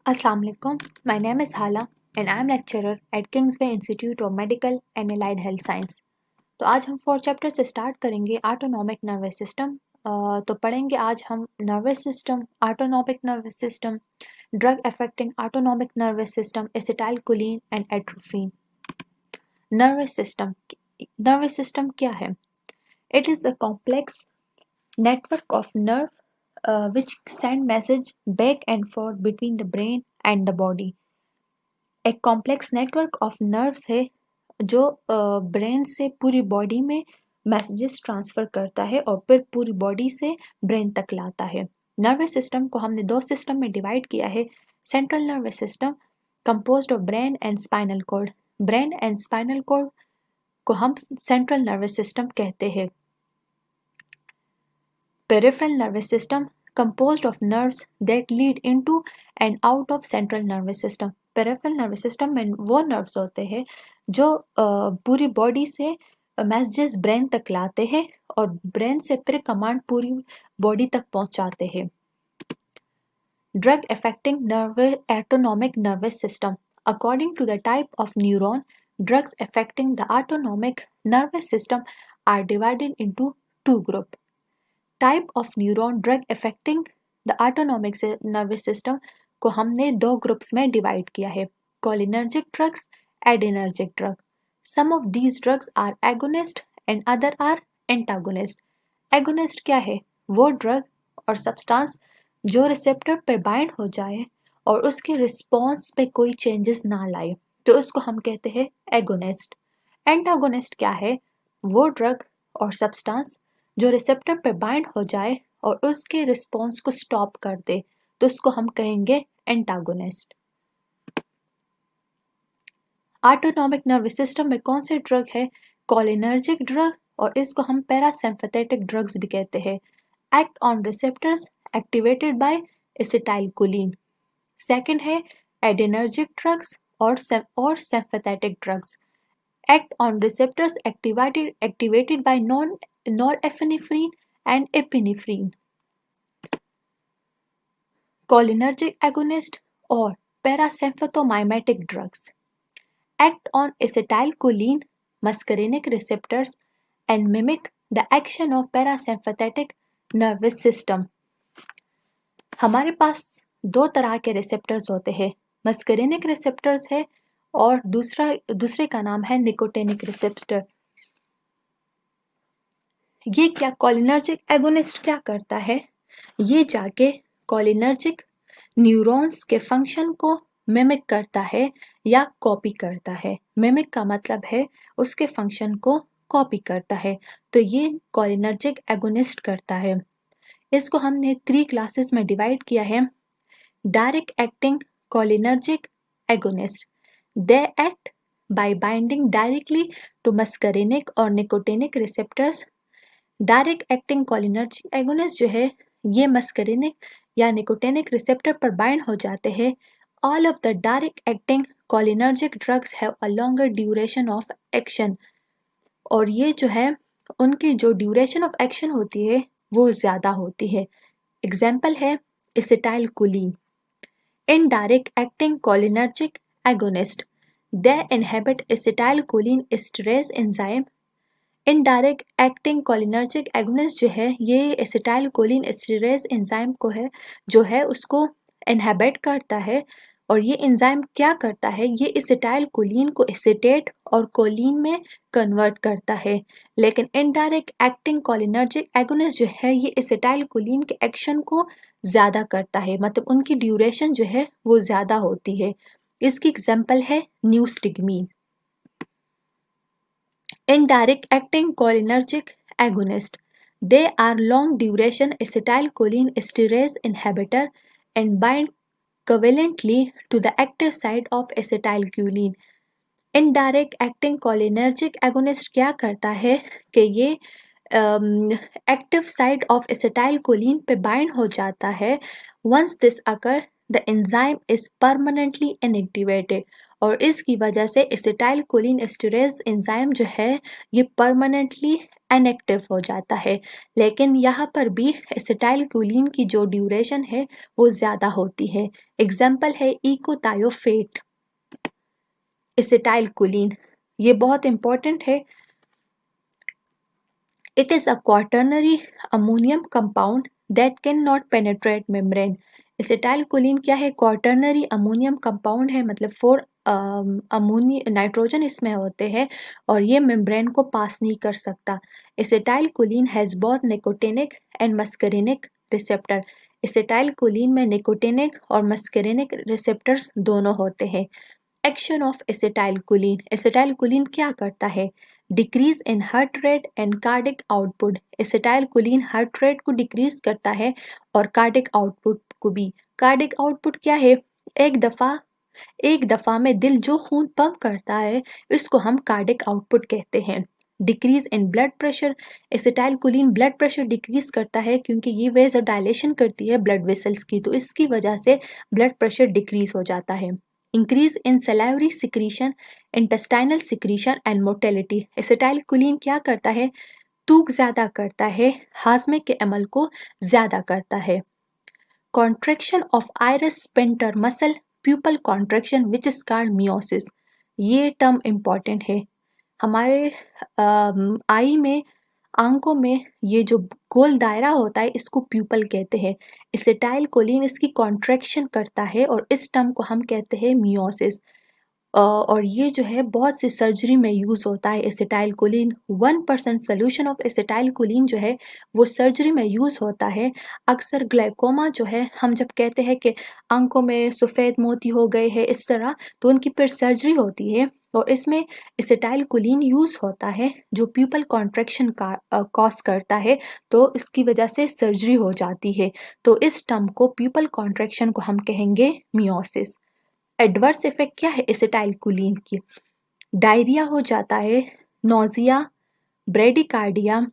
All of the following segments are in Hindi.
Assalamu alaikum. My name is Hala and I am lecturer at Kingsway Institute of Medical and Allied Health Science. तो आज हम 4 चैप्टर से स्टार्ट करेंगे ऑटोनॉमिक नर्वस सिस्टम। तो पढ़ेंगे आज हम nervous system, autonomic nervous system, drug affecting autonomic nervous system, acetylcholine and atropine. Nervous system क्या है? It is a complex network of nerve which send message back and forth between the brain and the body. एक कॉम्प्लेक्स नेटवर्क ऑफ नर्व्स है जो ब्रेन से पूरी बॉडी में मैसेजेस ट्रांसफ़र करता है और फिर पूरी बॉडी से ब्रेन तक लाता है। नर्वस सिस्टम को हमने दो सिस्टम में डिवाइड किया है। Central nervous system composed of brain and spinal cord. Brain and spinal cord को हम सेंट्रल नर्वस सिस्टम कहते हैं। Peripheral nervous system composed of nerves that lead into and out of central nervous system. Peripheral nervous system में वो nerves होते हैं जो पूरी बॉडी से मैसेजेस ब्रेन तक लाते हैं और ब्रेन से फिर कमांड पूरी बॉडी तक पहुंचाते हैं। Drug affecting autonomic nervous system. According to the type of neuron, drugs affecting the autonomic nervous system are divided into two groups. Type of neuron drug affecting the autonomic nervous system को हमने दो ग्रुप्स में डिवाइड किया है, cholinergic drugs, adrenergic drug. Some of these drugs are agonist and other are antagonist. Agonist क्या है? वो ड्रग और सब्सटेंस जो रिसेप्टर पर बाइंड हो जाए और उसके रिस्पॉन्स पे कोई चेंजेस ना लाए, तो उसको हम कहते हैं एगोनिस्ट। एंटागोनिस्ट क्या है? वो ड्रग और सब्सटेंस जो रिसेप्टर पर बाइंड हो जाए और उसके रिस्पॉन्स को स्टॉप कर दे, तो उसको हम कहेंगे एंटागोनिस्ट। ऑटोनॉमिक नर्वस सिस्टम में कौन से ड्रग है? कोलिनर्जिक ड्रग, और इसको हम पैरासिम्पैथेटिक ड्रग्स भी कहते हैं। Act on receptors activated by acetylcholine. Second है एडिनर्जिक ड्रग्स और sympathetic drugs. Act on receptors activated by norepinephrine and epinephrine. Cholinergic agonist or parasympathomimetic drugs act on acetylcholine muscarinic receptors and mimic the action of parasympathetic nervous system. हमारे पास दो तरह के रिसेप्टर्स होते हैं, मस्करिनिक रिसेप्टर्स है और दूसरे का नाम है निकोटिनिक रिसेप्टर। ये क्या कोलिनर्जिक एगोनिस्ट क्या करता है? ये जाके कोलिनर्जिक न्यूरॉन्स के फंक्शन को मिमिक करता है या कॉपी करता है। मिमिक का मतलब है उसके फंक्शन को कॉपी करता है, तो ये कोलिनर्जिक एगोनिस्ट करता है। इसको हमने 3 क्लासेस में डिवाइड किया है। Direct acting cholinergic agonist, they act by binding directly to muscarinic और nicotinic receptors। Direct acting cholinergic agonist जो है ये मस्करिनिक या निकोटिनिक रिसेप्टर पर बाइंड हो जाते हैं। All of the direct acting cholinergic drugs have a longer duration of action, और ये जो है उनकी जो ड्यूरेशन ऑफ एक्शन होती है वो ज़्यादा होती है। एग्जाम्पल है acetylcholine. Indirect acting cholinergic agonist, they inhibit acetylcholine esterase enzyme. Indirect acting cholinergic agonist जो है ये एसिटाइलकोलिन एस्टरेज एंजाइम को है जो है उसको इनहिबिट करता है, और ये एंजाइम क्या करता है? ये एसिटाइलकोलिन को एसिटेट और कोलिन में कन्वर्ट करता है। लेकिन इनडायरेक्ट एक्टिंग कोलिनर्जिक एगोनिस्ट जो है ये एसिटाइलकोलिन के एक्शन को ज़्यादा करता है, मतलब उनकी ड्यूरेशन जो है वो ज़्यादा होती है। इसकी एग्जाम्पल है न्यूस्टिग्मीन। Indirect acting cholinergic agonist, they are long duration acetylcholine esterase inhibitor and bind covalently to the active site of acetylcholine. Indirect acting cholinergic agonist क्या करता है कि ये एक्टिव साइट ऑफ एसिटाइलकोलिन पे बाइंड हो जाता है। Once this occur the enzyme is permanently inactivated, और इसकी वजह से एसिटाइलकोलिन एस्टरेज एंजाइम जो है ये परमानेंटली इनएक्टिव हो जाता है। लेकिन यहाँ पर भी एसिटाइलकोलिन की जो ड्यूरेशन है वो ज़्यादा होती है। एग्जाम्पल है इकोथायोफेट, एसिटाइलकोलिन, ये बहुत इंपॉर्टेंट है। It is a quaternary ammonium compound that cannot penetrate membrane. Acetylcholine क्या है? क्वाटर्नरी अमोनियम कंपाउंड है, मतलब 4 नाइट्रोजन इसमें होते हैं और ये मेम्ब्रेन को पास नहीं कर सकता। Acetylcholine has both nicotinic and muscarinic receptor. Acetylcholine में निकोटिनिक और मस्करिनिक रिसेप्टर्स दोनों होते हैं। एक्शन ऑफ एसिटाइलकोलिन, एसिटाइलकोलिन क्या करता है? Decrease in heart rate and cardiac output. Acetylcholine heart rate को डिक्रीज करता है और कार्डिक आउटपुट को भी। कार्डिक आउटपुट क्या है? एक दफा में दिल जो खून पंप करता है इसको हम कार्डिक आउटपुट कहते हैं। Decrease in blood pressure, acetylcholine blood pressure decrease करता है क्योंकि ये वेज डायलेशन करती है ब्लड वेसल्स की, तो इसकी वजह से ब्लड प्रेशर डिक्रीज हो जाता है। Increase in salivary secretion, intestinal secretion and mortality. Acetylcholine क्या करता है? तूक ज़्यादा करता है, हाजमे के अमल को ज़्यादा करता है। Contraction of iris sphincter muscle, pupil contraction which is called miosis. ये टर्म इम्पॉर्टेंट है। हमारे आई में, आंखों में ये जो गोल दायरा होता है इसको प्यूपल कहते हैं। एसिटाइलकोलिन इसकी कॉन्ट्रैक्शन करता है और इस टर्म को हम कहते हैं मियोसिस। और ये जो है बहुत सी सर्जरी में यूज़ होता है एसिटाइलकोलिन। 1% सोल्यूशन ऑफ एसिटाइलकोलिन जो है वो सर्जरी में यूज़ होता है। अक्सर ग्लाइकोमा जो है, हम जब कहते हैं कि आंखों में सफ़ेद मोती हो गए हैं इस तरह, तो उनकी फिर सर्जरी होती है और इसमें एसिटाइलकोलिन यूज़ होता है जो प्यूपल कॉन्ट्रैक्शन का कॉज करता है, तो इसकी वजह से सर्जरी हो जाती है। तो इस टर्म को, प्यूपल कॉन्ट्रैक्शन को हम कहेंगे मियोसिस। एडवर्स इफेक्ट क्या है एसिटाइलकोलिन की? डायरिया हो जाता है, नोजिया, ब्रेडिकार्डिया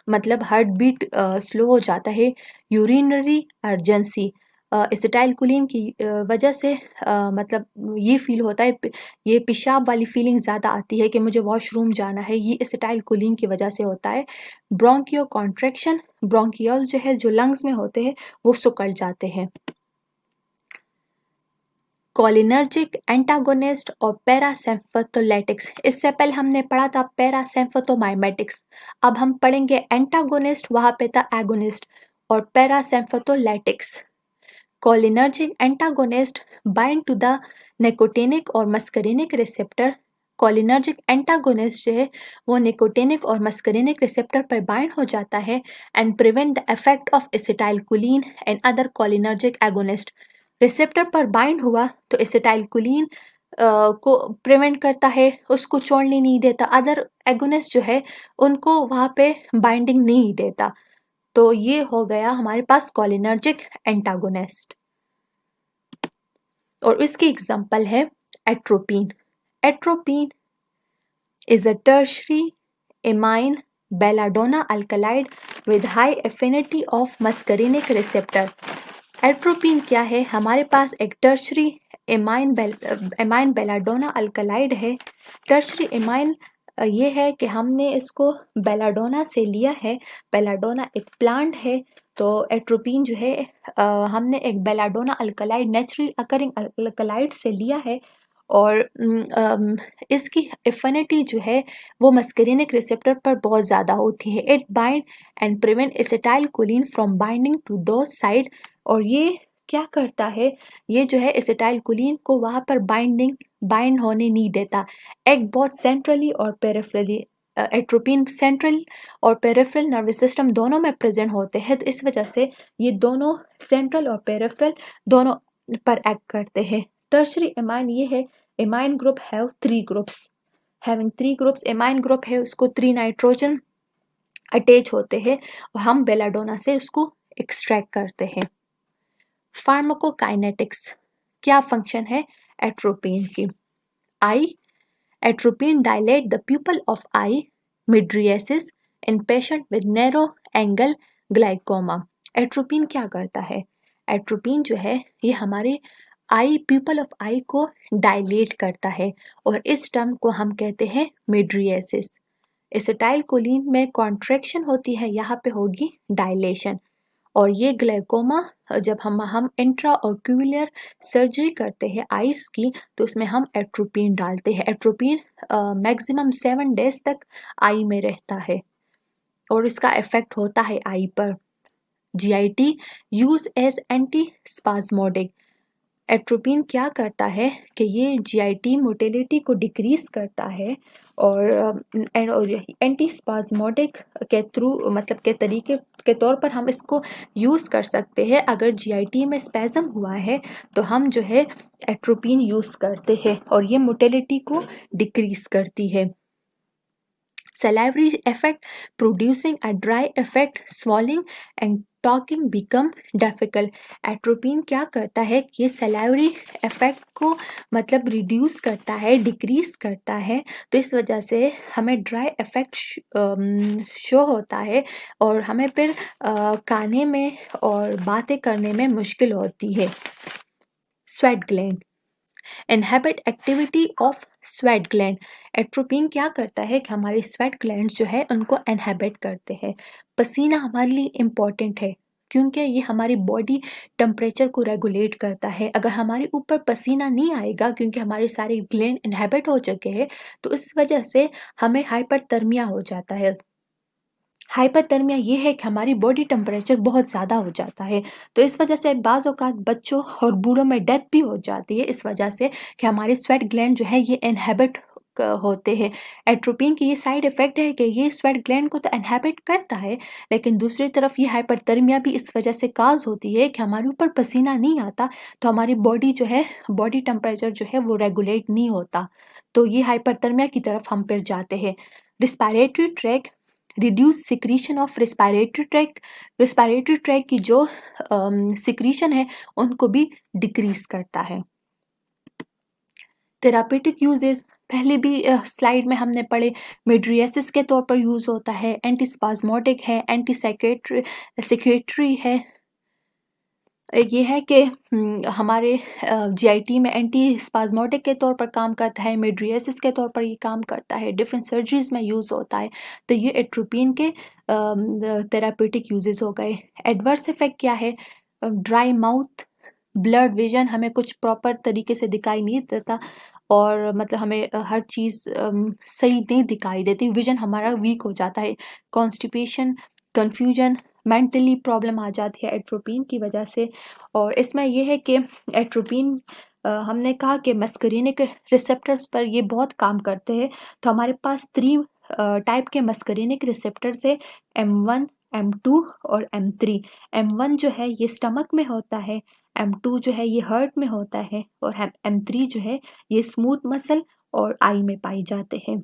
मतलब हार्ट बीट स्लो हो जाता है, यूरिनरी अर्जेंसी। एसिटाइलकोलिन की वजह से मतलब ये फील होता है, ये पेशाब वाली फीलिंग ज़्यादा आती है कि मुझे वॉशरूम जाना है, ये एसिटाइलकोलिन की वजह से होता है। ब्रोंकियो कॉन्ट्रैक्शन, ब्रोंकियल जो है जो लंग्स में होते हैं वो सिकुड़ जाते हैं। कोलिनर्जिक एंटागोनिस्ट और पैरासिम्पथोलेटिक्स। इससे पहले हमने पढ़ा था पैरासिम्पथोमाइमेटिक्स, अब हम पढ़ेंगे एंटागोनिस्ट, वहाँ पे था एगोनिस्ट, और parasympatholytics. Cholinergic antagonist bind to the nicotinic और मस्करिनिक रिसेप्टर। कोलिनर्जिक एंटागोनिस्ट जो है वो निकोटिनिक और मस्करिनिक रिसेप्टर पर बाइंड हो जाता है and prevent the effect of acetylcholine and other cholinergic agonist. Receptor पर बाइंड हुआ तो एसिटाइलकोलिन को प्रिवेंट करता है, उसको छोड़ने नहीं देता। अदर एगोनिस्ट जो है उनको वहाँ पे बाइंडिंग नहीं देता। तो ये हो गया हमारे पास कोलिनर्जिक एंटागोनिस्ट। और इसकी एग्जांपल है atropine. Atropine is a tertiary amine belladonna alkaloid with high affinity of muscarinic receptor। Atropine क्या है? हमारे पास एक टर्शरी एमाइन बेलाडोना अल्कलाइड है। टर्शरी एमाइन ये है कि हमने इसको बेलाडोना से लिया है। बेलाडोना एक प्लांट है, तो एट्रोपिन जो है हमने एक belladonna alkaloid, natural occurring alkaloid से लिया है और इसकी एफिनिटी जो है वो मस्करिनिक रिसेप्टर पर बहुत ज़्यादा होती है। It bind and prevent acetylcholine from binding to those side. और ये क्या करता है? ये जो है एसिटाइलकोलिन को वहाँ पर बाइंड होने नहीं देता। एक बहुत सेंट्रली और पेरिफेरली, एट्रोपिन सेंट्रल और पेरिफेरल नर्वस सिस्टम दोनों में प्रेजेंट होते हैं, तो इस वजह से ये दोनों सेंट्रल और पेरिफेरल दोनों पर एक्ट करते हैं। टर्शरी एमाइन ये है, amine group have 3 groups, having 3 groups. Amine group है उसको 3 नाइट्रोजन अटैच होते हैं और हम बेलाडोना से उसको एक्सट्रैक्ट करते हैं। फार्माकोकाइनेटिक्स, क्या फंक्शन है एट्रोपिन की? Eye, atropine dilate the pupil of eye mydriasis in patient with narrow angle glaucoma. Atropine क्या करता है? एट्रोपिन जो है ये हमारे आई, प्यूपल ऑफ आई को डायलेट करता है और इस टर्म को हम कहते हैं मिड्रिएसिस। एसिटाइलकोलिन में कॉन्ट्रैक्शन होती है, यहाँ पे होगी डायलेशन। और ये ग्लाइकोमा जब हम इंट्राओक्यूलर सर्जरी करते हैं आइस की, तो उसमें हम एट्रोपिन डालते हैं। एट्रोपिन मैक्सिमम 7 डेज तक आई में रहता है और इसका इफेक्ट होता है आई पर। GIT use as antispasmodic. Atropine क्या करता है कि ये जीआईटी मोटिलिटी को डिक्रीज करता है और एंटी स्पाज्मोडिक के थ्रू मतलब के तरीके के तौर पर हम इसको यूज़ कर सकते हैं। अगर जीआईटी में स्पैज़म हुआ है तो हम जो है एट्रोपिन यूज़ करते हैं और ये मोटिलिटी को डिक्रीज करती है। Salivary effect producing a dry effect, swallowing and talking become difficult. Atropine क्या करता है कि ये सलाइवरी इफेक्ट को मतलब रिड्यूस करता है, डिक्रीज करता है, तो इस वजह से हमें ड्राई इफेक्ट शो होता है और हमें फिर खाने में और बातें करने में मुश्किल होती है। Sweat gland inhibit activity of sweat gland. Atropine क्या करता है कि हमारे स्वेट ग्लैंड जो है उनको इनहेबिट करते हैं। पसीना हमारे लिए इम्पॉर्टेंट है क्योंकि ये हमारी बॉडी टेम्परेचर को रेगुलेट करता है। अगर हमारे ऊपर पसीना नहीं आएगा क्योंकि हमारे सारे ग्लैंड इनहेबिट हो चुके हैं, तो इस वजह से हमें हाइपरथर्मिया हो जाता है। हाइपरथर्मिया ये है कि हमारी बॉडी टेम्परेचर बहुत ज़्यादा हो जाता है, तो इस वजह से बाज़ औक़ात बच्चों और बूढ़ों में डेथ भी हो जाती है, इस वजह से कि हमारे स्वेट ग्लैंड जो है ये इनहेबिट होते हैं। एट्रोपिन की ये साइड इफ़ेक्ट है कि ये स्वेट ग्लैंड को तो इनहेबिट करता है, लेकिन दूसरी तरफ ये हाइपरथर्मिया भी इस वजह से काज होती है कि हमारे ऊपर पसीना नहीं आता, तो हमारी बॉडी जो है बॉडी टेम्परेचर जो है वो रेगुलेट नहीं होता, तो ये हाइपरथर्मिया की तरफ हम फिर जाते हैं। Respiratory track reduce secretion of respiratory track की जो सिक्रीशन है उनको भी डिक्रीज करता है। थेरापेटिक यूजेस पहले भी स्लाइड में हमने पढ़े, मिड्रियासिस के तौर पर यूज़ होता है, एंटी स्पाज्मोटिक है, एंटी सेक्रेटरी है। ये है कि हमारे जीआईटी में एंटी स्पाज्मोटिक के तौर पर काम करता है, मिड्रियासिस के तौर पर ये काम करता है, डिफरेंट सर्जरीज में यूज़ होता है। तो ये एट्रोपिन के थेरापेटिक यूजेस हो गए। एडवर्स इफेक्ट क्या है? ड्राई माउथ, ब्लड विजन, हमें कुछ प्रॉपर तरीके से दिखाई नहीं देता और मतलब हमें हर चीज़ सही नहीं दिखाई देती, विजन हमारा वीक हो जाता है। कॉन्स्टिपेशन, कन्फ्यूजन, मेंटली प्रॉब्लम आ जाती है एट्रोपिन की वजह से। और इसमें यह है कि एट्रोपिन हमने कहा कि मस्करीनिक रिसेप्टर्स पर ये बहुत काम करते हैं, तो हमारे पास 3 टाइप के मस्करीनिक रिसेप्टर्स है, M1, M2 और M3। M1 जो है ये स्टमक में होता है, M2 जो है ये हार्ट में होता है और M3 जो है ये स्मूथ मसल और आई में पाए जाते हैं।